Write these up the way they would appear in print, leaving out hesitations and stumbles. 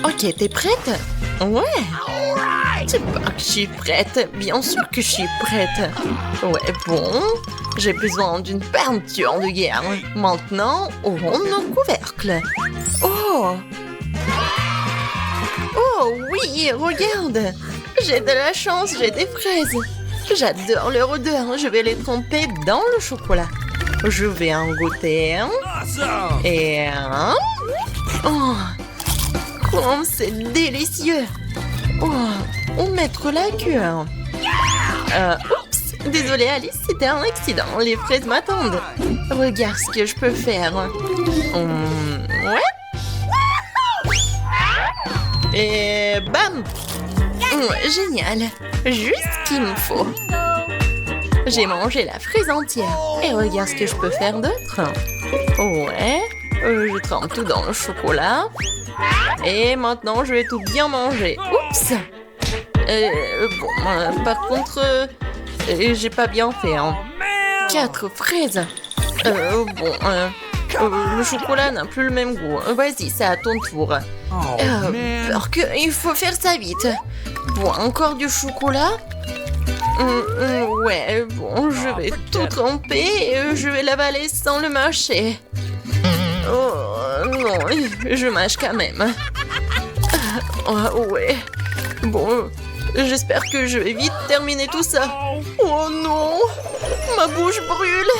Ok, t'es prête? Ouais. C'est pas que je suis prête. Bien sûr que je suis prête. Ouais, bon. J'ai besoin d'une peinture de guerre. Maintenant, ouvrons nos couvercles. Oh! Oh oui, regarde! J'ai de la chance, j'ai des fraises. J'adore leur odeur. Je vais les tremper dans le chocolat. Je vais en goûter un. Et un. Oh! Comme c'est délicieux! Oh! On mettre la queue. Oups! Désolée Alice, c'était un accident. Les fraises m'attendent. Regarde ce que je peux faire. Ouais? Et bam! Génial! Juste ce qu'il me faut. J'ai mangé la fraise entière. Et regarde ce que je peux faire d'autre. Ouais. Je trempe tout dans le chocolat. Et maintenant, je vais tout bien manger. Oups! Bon, par contre, j'ai pas bien fait. Hein. 4 fraises. Le chocolat n'a plus le même goût. Vas-y, c'est à ton tour. Alors que il faut faire ça vite. Bon, encore du chocolat? Ouais, bon, je vais tout tremper et je vais l'avaler sans le mâcher. Oh non, je mâche quand même. Ouais. Bon, j'espère que je vais vite terminer tout ça. Oh non, ma bouche brûle.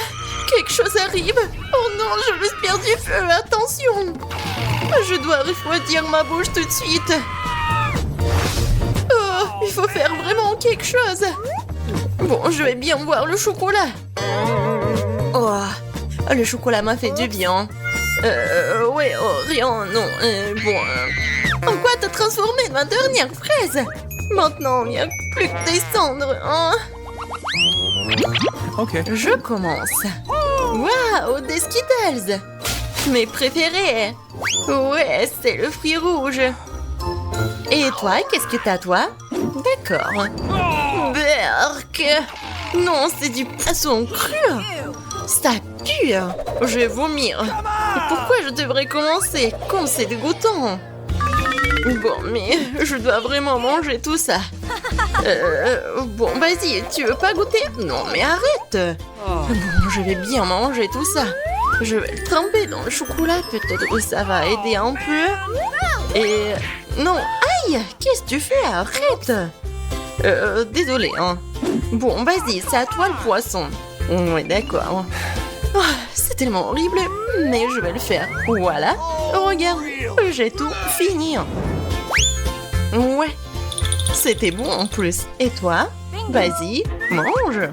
Quelque chose arrive. Oh non, je respire du feu. Attention. Je dois refroidir ma bouche tout de suite. Oh, il faut faire vraiment quelque chose. Bon, je vais bien boire le chocolat. Oh, le chocolat m'a fait du bien. Ouais, oh, rien, non. En quoi t'as transformé ma dernière fraise? Maintenant, il n'y a plus que des cendres, hein? Ok. Je commence. Waouh, des Skittles! Mes préférés! Ouais, c'est le fruit rouge. Et toi, qu'est-ce que t'as, toi? D'accord. Berk! Non, c'est du poisson cru! Ça pue! Je vais vomir. Et pourquoi je devrais commencer? Comme c'est dégoûtant! Bon, mais je dois vraiment manger tout ça. Bon, vas-y, tu veux pas goûter? Non, mais arrête! Bon, je vais bien manger tout ça. Je vais le tremper dans le chocolat, peut-être que ça va aider un peu. Et... non, aïe! Qu'est-ce que tu fais? Arrête! Désolée, hein. Bon, vas-y, c'est à toi le poisson. Ouais, d'accord. Oh, c'est tellement horrible, mais je vais le faire. Voilà. Regarde, j'ai tout fini. Ouais. C'était bon en plus. Et toi? Vas-y, mange.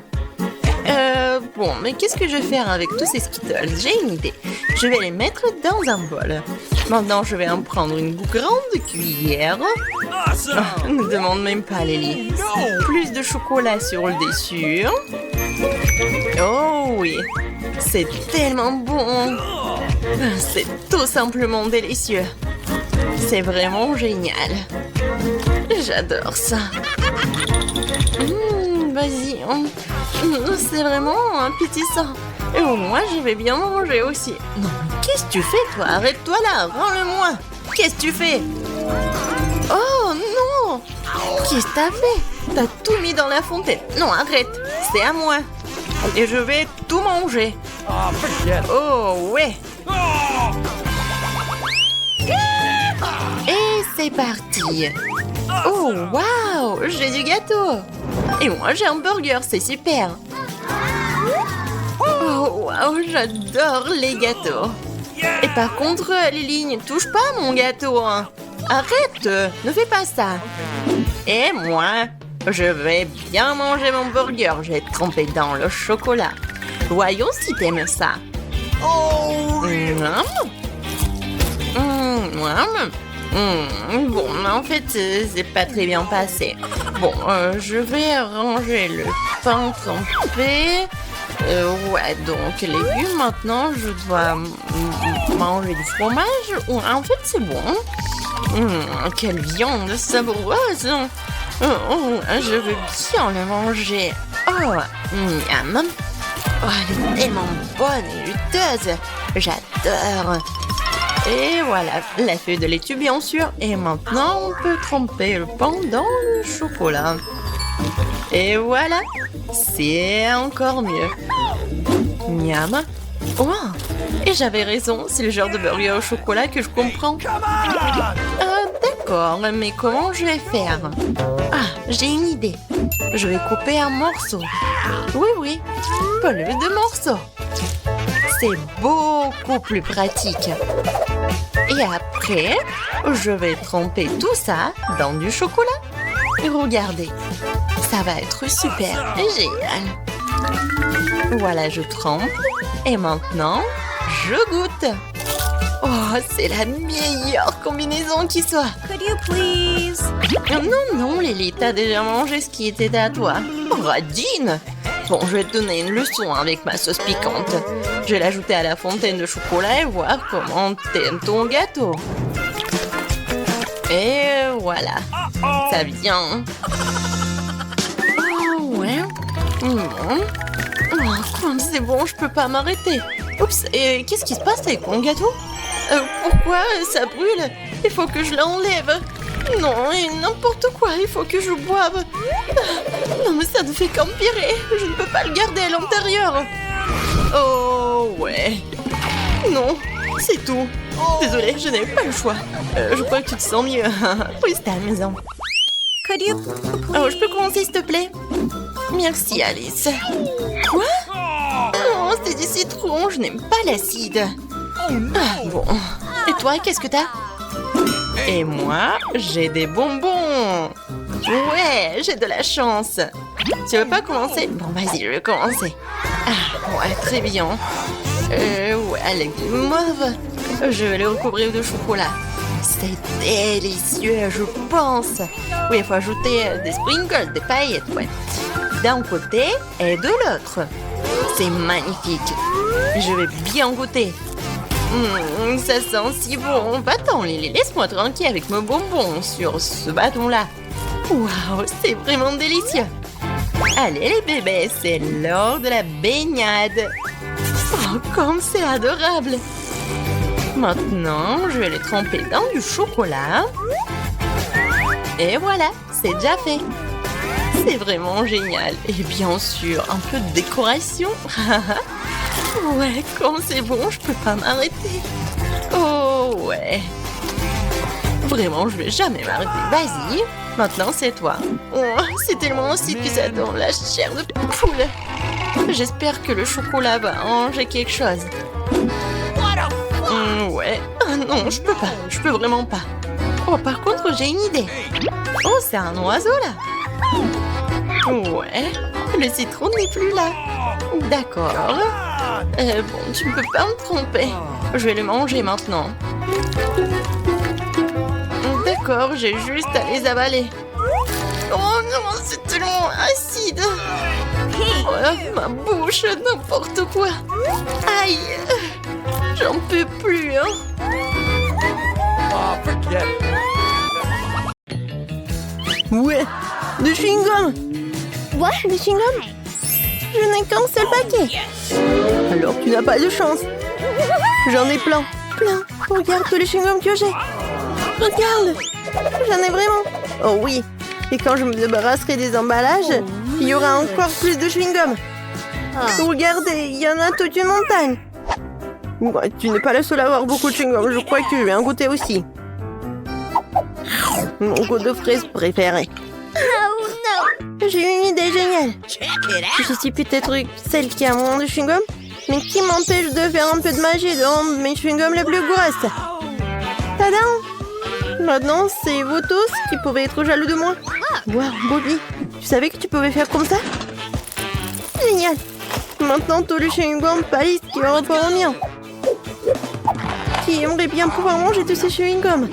Bon, mais qu'est-ce que je vais faire avec tous ces Skittles? J'ai une idée. Je vais les mettre dans un bol. Maintenant, je vais en prendre une grande cuillère. Oh, ne demande même pas, Lily. Plus de chocolat sur le dessus. Oh oui, c'est tellement bon. C'est tout simplement délicieux. C'est vraiment génial. J'adore ça. Vas-y, c'est vraiment appétissant. Et moi, je vais bien manger aussi. Non, qu'est-ce que tu fais, toi? Arrête-toi là, rends-le-moi. Qu'est-ce que tu fais? Oh non! Qu'est-ce que t'as fait? T'as tout mis dans la fontaine. Non, arrête, c'est à moi. Et je vais tout manger. Oh ouais. Et c'est parti. Oh waouh, j'ai du gâteau. Et moi j'ai un burger, c'est super. Oh waouh, j'adore les gâteaux. Et par contre, Lily, ne touche pas à mon gâteau. Hein. Arrête, ne fais pas ça. Et moi, je vais bien manger mon burger. Je vais tremper dans le chocolat. Voyons si t'aimes ça. Bon, mais en fait, c'est pas très bien passé. Bon, je vais ranger le pain trempé. Ouais, donc légumes, maintenant, je dois manger du fromage. En fait, c'est bon. Quelle viande savoureuse. Je veux bien le manger. Oh, miam. Oh, elle est tellement bonne et juteuse. J'adore. Et voilà, la feuille de laitue bien sûr. Et maintenant, on peut tremper le pain dans le chocolat. Et voilà, c'est encore mieux. Miam. Oh, et j'avais raison, c'est le genre de burger au chocolat que je comprends. D'accord, mais comment je vais faire? Ah, j'ai une idée. Je vais couper un morceau. Oui, pas le de morceaux. C'est beaucoup plus pratique. Et après, je vais tremper tout ça dans du chocolat. Et regardez, ça va être super génial. Voilà, je trempe. Et maintenant, je goûte. Oh, c'est la meilleure combinaison qui soit. Could you please? Non, Lily, t'as déjà mangé ce qui était à toi. Radine! Bon, je vais te donner une leçon avec ma sauce piquante. Je vais l'ajouter à la fontaine de chocolat et voir comment t'aimes ton gâteau. Et voilà, ça vient. Oh, ouais. Oh, comme c'est bon, je peux pas m'arrêter. Oups, et qu'est-ce qui se passe avec mon gâteau? Pourquoi ça brûle? Il faut que je l'enlève. Non, et n'importe quoi, il faut que je boive. Non, mais ça ne fait qu'empirer. Je ne peux pas le garder à l'intérieur. Oh, ouais. Non, c'est tout. Désolée, je n'avais pas le choix. Je crois que tu te sens mieux. Reste à la maison. Could you Oh, je peux commencer, s'il te plaît? Merci, Alice. Quoi? Oh, c'est du citron, je n'aime pas l'acide. Ah, bon. Et toi, qu'est-ce que t'as? Et moi, j'ai des bonbons. Ouais, j'ai de la chance. Tu veux pas commencer? Bon, vas-y, je vais commencer. Ah, ouais, très bien. Ouais, les mauve. Je vais les recouvrir de chocolat. C'est délicieux, je pense. Oui, il faut ajouter des sprinkles, des paillettes, ouais. D'un côté et de l'autre. C'est magnifique. Je vais bien goûter. Ça sent si bon. Va-t'en, Lily, laisse-moi tranquille avec mes bonbons sur ce bâton-là. Waouh, c'est vraiment délicieux. Allez, les bébés, c'est l'heure de la baignade. Oh, comme c'est adorable. Maintenant, je vais les tremper dans du chocolat. Et voilà, c'est déjà fait. C'est vraiment génial. Et bien sûr, un peu de décoration. Ouais, comme c'est bon, je peux pas m'arrêter. Oh, ouais. Vraiment, je vais jamais m'arrêter. Vas-y, maintenant c'est toi. Oh, c'est tellement acide que ça donne la chair de poule. J'espère que le chocolat va arranger quelque chose. Ouais. Ah non, je peux pas. Je peux vraiment pas. Oh, par contre, j'ai une idée. Oh, c'est un oiseau, là. Ouais. Le citron n'est plus là. D'accord. Bon, tu ne peux pas me tromper. Je vais le manger maintenant. D'accord, j'ai juste à les avaler. Oh non, c'est tellement acide. Oh, ma bouche, n'importe quoi. Aïe. J'en peux plus, hein. Ouais, de chewing-gum. What? De chewing-gum? Je n'ai qu'un seul paquet. Alors tu n'as pas de chance. J'en ai plein. Regarde tous les chewing-gums que j'ai. Regarde. J'en ai vraiment. Oh oui. Et quand je me débarrasserai des emballages, il y aura encore plus de chewing-gum. Regardez, il y en a toute une montagne. Ouais, tu n'es pas la seule à avoir beaucoup de chewing-gum. Je crois que je vais en goûter aussi. Mon goût de fraise préféré. Oh no! J'ai une idée géniale. Je suis peut-être celle qui a moins de chewing-gum, mais qui m'empêche de faire un peu de magie et de rendre mes chewing-gums les plus grosses. Tadam! Maintenant, c'est vous tous qui pouvez être jaloux de moi. Wow, Bobby, tu savais que tu pouvais faire comme ça? Génial! Maintenant, tous les chewing-gums pâlissent qui ont rapport au mien. Qui aimerait bien pouvoir manger tous ces chewing-gums?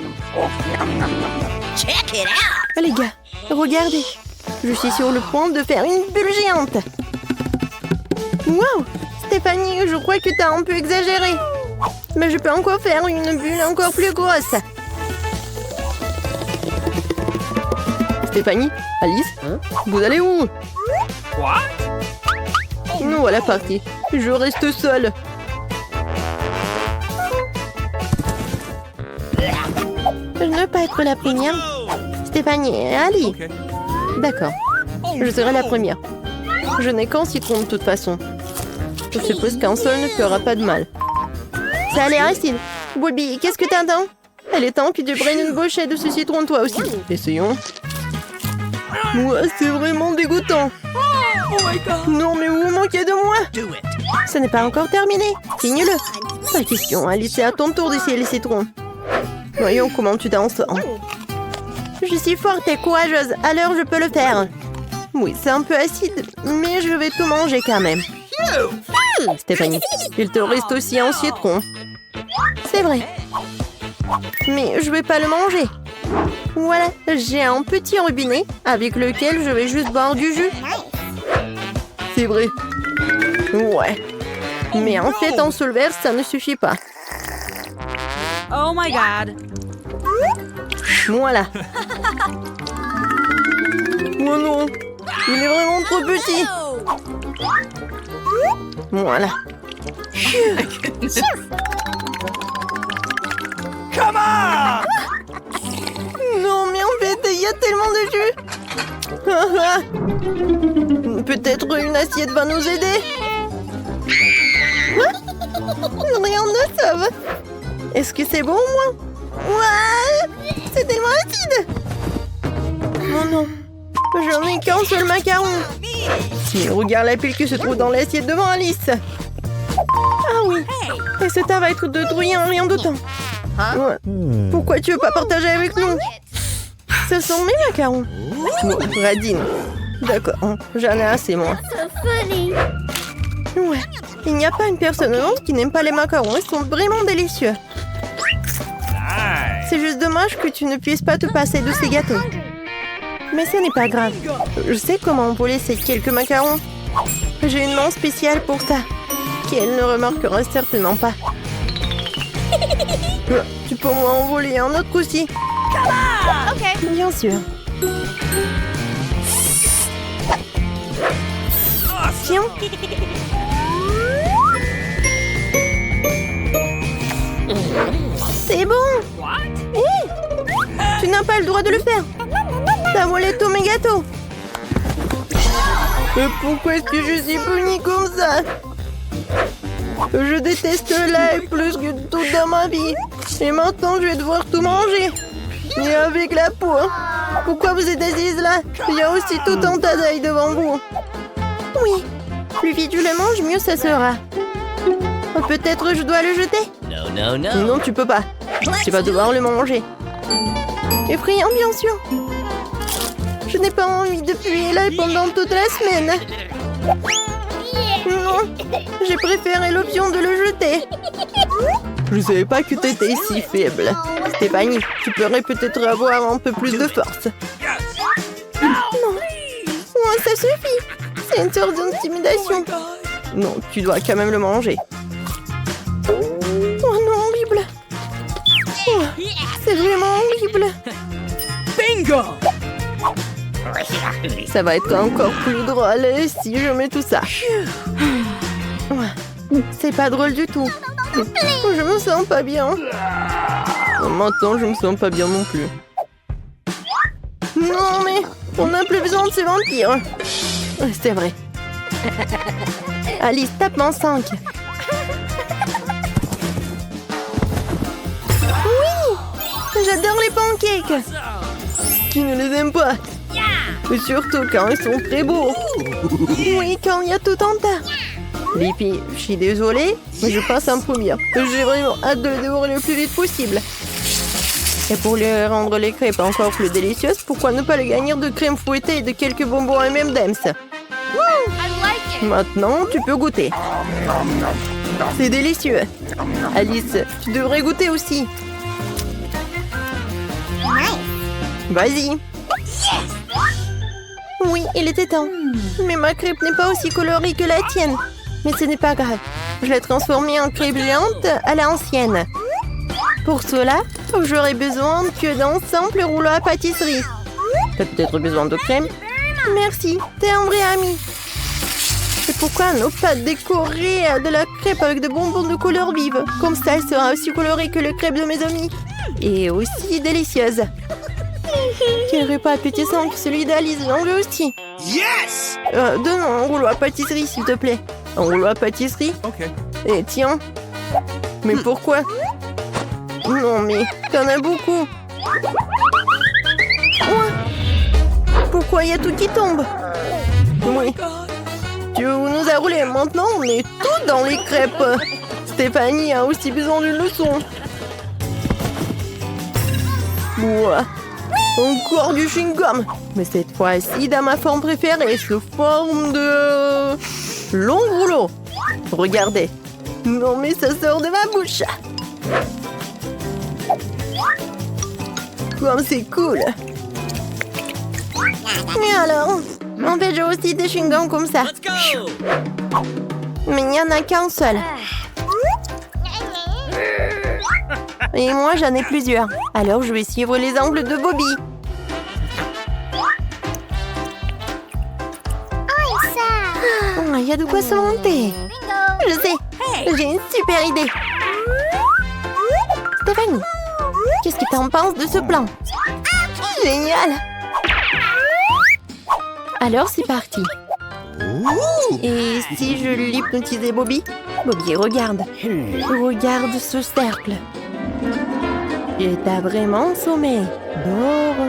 Check it out! Les gars, regardez. Je suis sur le point de faire une bulle géante. Wow! Stéphanie, je crois que t'as un peu exagéré. Mais je peux encore faire une bulle encore plus grosse. Stéphanie, Alice, vous allez où? Nous voilà partis. Je reste seule. pas être la première? Stéphanie, allez. D'accord. Je serai la première. Je n'ai qu'un citron de toute façon. Je suppose qu'un seul ne fera pas de mal. Ça a l'air acide. Bobby, qu'est-ce que t'attends? Elle est temps que tu prennes une bouchée de ce citron toi aussi. Essayons. Ouais, c'est vraiment dégoûtant. Non, mais vous vous moquez de moi. Ce n'est pas encore terminé. Signe-le. Pas question, Alice, c'est à ton tour d'essayer les citrons. Voyons comment tu t'en sors. Je suis forte et courageuse, alors je peux le faire. Oui, c'est un peu acide, mais je vais tout manger quand même. Stéphanie, il te reste aussi un citron. C'est vrai. Mais je vais pas le manger. Voilà, j'ai un petit robinet avec lequel je vais juste boire du jus. C'est vrai. Ouais. Mais en fait, en seul verre, ça ne suffit pas. Oh my god. Voilà. Oh non, il est vraiment trop petit. Voilà. Come on! Non, mais en fait, il y a tellement de jus. Peut-être une assiette va nous aider. Rien ne sauve. Est-ce que c'est bon, moi? Ouais, c'est tellement acide. Oh non, j'en ai qu'un seul macaron. Mais regarde la pile qui se trouve dans l'assiette devant Alice. Ah oui, et ce tas va être détruit en rien de temps. Ouais. Pourquoi tu veux pas partager avec nous? Ce sont mes macarons. Bon, Radine. D'accord, j'en ai assez, moi. So funny. Ouais, il n'y a pas une personne au monde qui n'aime pas les macarons. Ils sont vraiment délicieux. C'est juste dommage que tu ne puisses pas te passer de ces gâteaux. Mais ce n'est pas grave. Je sais comment voler ces quelques macarons. J'ai une main spéciale pour ça, qu'elle ne remarquera certainement pas. Tu peux m'en voler un autre aussi? Okay. Bien sûr. Tiens. C'est bon. Hé, tu n'as pas le droit de le faire. T'as volé tous mes gâteaux. Mais pourquoi est-ce que je suis punie comme ça? Je déteste l'ail plus que tout dans ma vie. Et maintenant, je vais devoir tout manger. Et avec la peau. Pourquoi vous êtes assise là? Il y a aussi tout un tas d'ail devant vous. Oui. Plus vite je le mange, mieux ça sera. Peut-être je dois le jeter? Non, tu peux pas. Tu vas devoir le manger. Effrayant, bien sûr. Je n'ai pas envie de puer l'ail pendant toute la semaine. Non, j'ai préféré l'option de le jeter. Je savais pas que t'étais si faible. Stéphanie, tu pourrais peut-être avoir un peu plus de force. Non. Oh, ça suffit. C'est une sorte d'intimidation. Non, tu dois quand même le manger. Oh non, horrible. Oh, c'est vraiment horrible. Bingo! Ça va être encore plus drôle si je mets tout ça. Ouais, c'est pas drôle du tout. Je me sens pas bien. Maintenant, je me sens pas bien non plus. Non, mais on n'a plus besoin de ces vampires. C'est vrai. Alice, tape en 5. Oui! J'adore les pancakes. Qui ne les aime pas? Et surtout quand ils sont très beaux. Oui, quand il y a tout en tas. Les filles, je suis désolée, mais je passe en première. J'ai vraiment hâte de le dévorer le plus vite possible. Et pour lui rendre les crêpes encore plus délicieuses, pourquoi ne pas les garnir de crème fouettée et de quelques bonbons M&M's? Maintenant, tu peux goûter. C'est délicieux. Alice, tu devrais goûter aussi. Vas-y. Oui, il était temps. Mais ma crêpe n'est pas aussi colorée que la tienne. Mais ce n'est pas grave. Je l'ai transformée en crêpe géante à l'ancienne. Pour cela, j'aurai besoin que d'un simple rouleau à pâtisserie. T'as peut-être besoin de crème? Merci, t'es un vrai ami. Et pourquoi ne pas décorer de la crêpe avec de bonbons de couleur vive? Comme ça, elle sera aussi colorée que les crêpes de mes amis. Et aussi délicieuse. Quel repas appétissant que celui d'Alice, j'en veux aussi. Yes! Donne-moi un rouleau à pâtisserie, s'il te plaît. Un rouleau à pâtisserie? Okay. Et tiens. Mais pourquoi? Non, mais t'en as beaucoup. Ouais. Pourquoi il y a tout qui tombe? Oui. Tu nous as roulé. Maintenant, on est tous dans les crêpes. Stéphanie a aussi besoin d'une leçon. Ouah. Encore du chewing-gum. Mais cette fois-ci, dans ma forme préférée, sous forme de... long rouleau. Regardez. Non, mais ça sort de ma bouche. Comme c'est cool. Et alors? En fait, j'ai aussi des chewing-gums comme ça. Let's go! Mais il n'y en a qu'un seul. Et moi, j'en ai plusieurs. Alors, je vais suivre les angles de Bobby. Oh, il y a de quoi se monter. Je sais. J'ai une super idée. Stéphanie, qu'est-ce que t'en penses de ce plan? Génial. Alors, c'est parti. Et si je l'hypnotisais Bobby? Bobby, regarde. Regarde ce cercle. Et t'as vraiment en sommeil. Dors.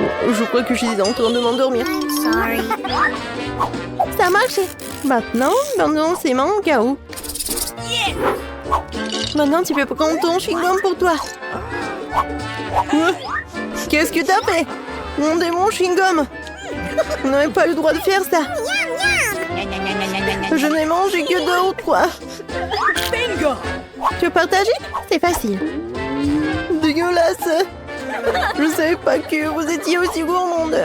Oh, je crois que je suis en train de m'endormir. Sorry. Ça a marché. Maintenant, bandons ses mains au cas où. Maintenant, tu peux prendre ton chewing-gum pour toi. Qu'est-ce que t'as fait? Rendez mon chewing-gum. On n'avait pas le droit de faire ça. Je n'ai mangé que 2 ou 3. Bingo! Tu veux partager? C'est facile. Dégueulasse. Je savais pas que vous étiez aussi gourmande.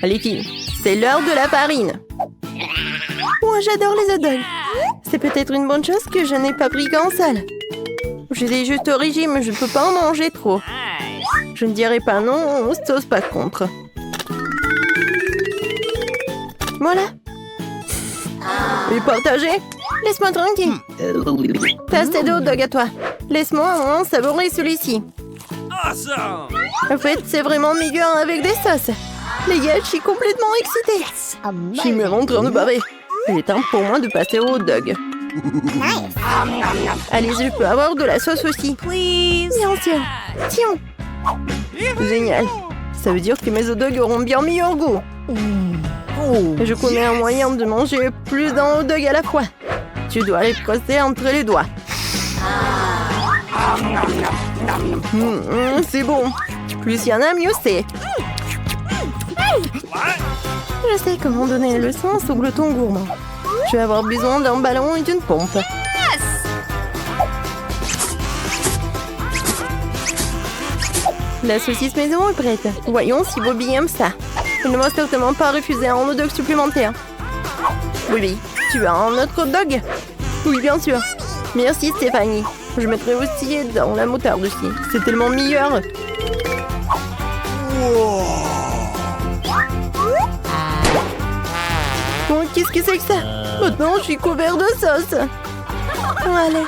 Allez filles, c'est l'heure de la farine. Moi j'adore les hot dogs. C'est peut-être une bonne chose que je n'ai pas pris qu'en salle. Je suis juste au régime, je ne peux pas en manger trop. Je ne dirai pas non, sauce pas contre. Voilà. Et partager? Laisse-moi tranquille. T'as assez de hot dog à toi. Laisse-moi savourer celui-ci. Awesome! En fait, c'est vraiment meilleur avec des sauces. Les gars, je suis complètement excitée. Je suis même en train de baver. Il est temps pour moi de passer au hot dog. Allez, je peux avoir de la sauce aussi. Please. Bien sûr. Tiens. Génial. Ça veut dire que mes hot dogs auront bien meilleur goût. Je connais un moyen de manger plus d'un hot dog à la fois. Tu dois les presser entre les doigts. C'est bon. Plus il y en a, mieux c'est. Je sais comment donner le sens au glouton gourmand. Je vais avoir besoin d'un ballon et d'une pompe. La saucisse maison est prête. Voyons si Bobby aime ça. Il ne va certainement pas refuser un hot dog supplémentaire. Bobby, tu as un autre hot dog? Oui, bien sûr. Merci Stéphanie. Je mettrai aussi dans la moutarde aussi. C'est tellement meilleur. Bon, qu'est-ce que c'est que ça? Maintenant, je suis couvert de sauce. Allez.